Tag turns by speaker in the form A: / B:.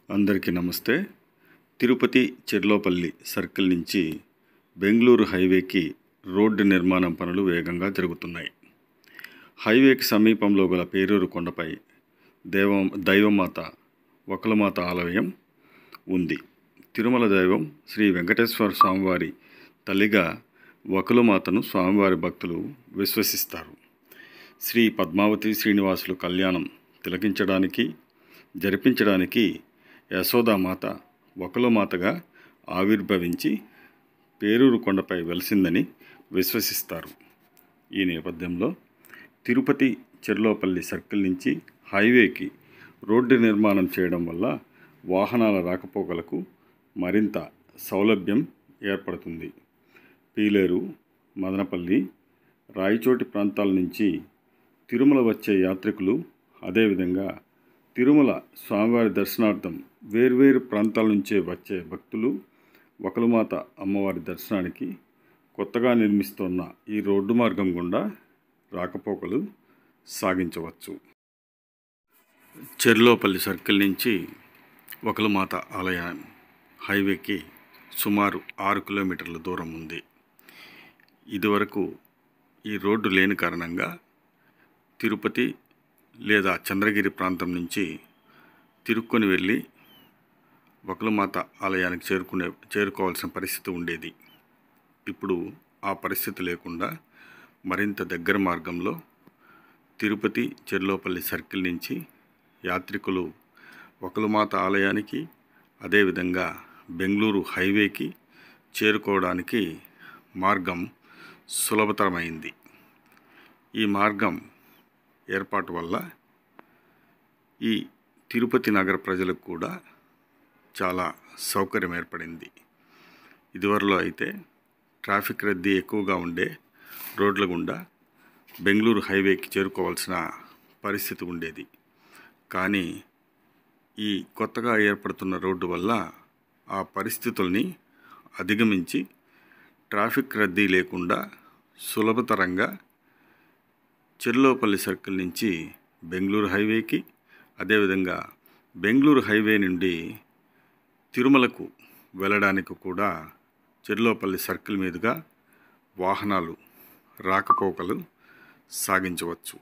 A: అందరికీ నమస్తే. తిరుపతి చెర్లోపల్లి సర్కిల్ నుంచి బెంగళూరు హైవేకి రోడ్డు నిర్మాణం పనులు వేగంగా జరుగుతున్నాయి. హైవేకి సమీపంలో గల పేరూరు కొండపై దైవమాత వకులమాత ఆలయం ఉంది. తిరుమల దైవం శ్రీ వెంకటేశ్వర స్వామివారి తల్లిగా వకులమాతను స్వామివారి భక్తులు విశ్వసిస్తారు. శ్రీ పద్మావతి శ్రీనివాసులు కళ్యాణం తిలకించడానికి జరిపించడానికి యశోదామాత వకులమాతగా ఆవిర్భవించి పేరూరు కొండపై వెలిసిందని విశ్వసిస్తారు. ఈ నేపథ్యంలో తిరుపతి చెర్లోపల్లి సర్కిల్ నుంచి హైవేకి రోడ్డు నిర్మాణం చేయడం వల్ల వాహనాల రాకపోకలకు మరింత సౌలభ్యం ఏర్పడుతుంది. పీలేరు, మదనపల్లి, రాయచోటి ప్రాంతాల నుంచి తిరుమల వచ్చే యాత్రికులు, అదేవిధంగా తిరుమల స్వామివారి దర్శనార్థం వేర్వేరు ప్రాంతాల నుంచే వచ్చే భక్తులు వకులమాత అమ్మవారి దర్శనానికి కొత్తగా నిర్మిస్తున్న ఈ రోడ్డు మార్గం గుండా రాకపోకలు సాగించవచ్చు. చెర్లోపల్లి సర్కిల్ నుంచి వకులమాత ఆలయం హైవేకి సుమారు 6 కిలోమీటర్ల దూరం ఉంది. ఇదివరకు ఈ రోడ్డు లేని కారణంగా తిరుపతి లేదా చంద్రగిరి ప్రాంతం నుంచి తిరుక్కొని వెళ్ళి వకులమాత ఆలయానికి చేరుకోవాల్సిన పరిస్థితి ఉండేది. ఇప్పుడు ఆ పరిస్థితి లేకుండా మరింత దగ్గర మార్గంలో తిరుపతి చెర్లోపల్లి సర్కిల్ నుంచి యాత్రికులు వకులమాత ఆలయానికి, అదేవిధంగా బెంగళూరు హైవేకి చేరుకోవడానికి మార్గం సులభతరమైంది. ఈ మార్గం ఏర్పాటు వల్ల ఈ తిరుపతి నగర ప్రజలకు కూడా చాలా సౌకర్యం ఏర్పడింది. ఇదివరలో అయితే ట్రాఫిక్ రద్దీ ఎక్కువగా ఉండే రోడ్ల గుండా బెంగళూరు హైవేకి చేరుకోవాల్సిన పరిస్థితి ఉండేది. కానీ ఈ కొత్తగా ఏర్పడుతున్న రోడ్డు వల్ల ఆ పరిస్థితుల్ని అధిగమించి ట్రాఫిక్ రద్దీ లేకుండా సులభతరంగా చెర్లోపల్లి సర్కిల్ నుంచి బెంగళూరు హైవేకి, అదేవిధంగా బెంగళూరు హైవే నుండి తిరుమలకు వెళ్ళడానికి కూడా చెర్లోపల్లి సర్కిల్ మీదుగా వాహనాలు రాకపోకలు సాగించవచ్చు.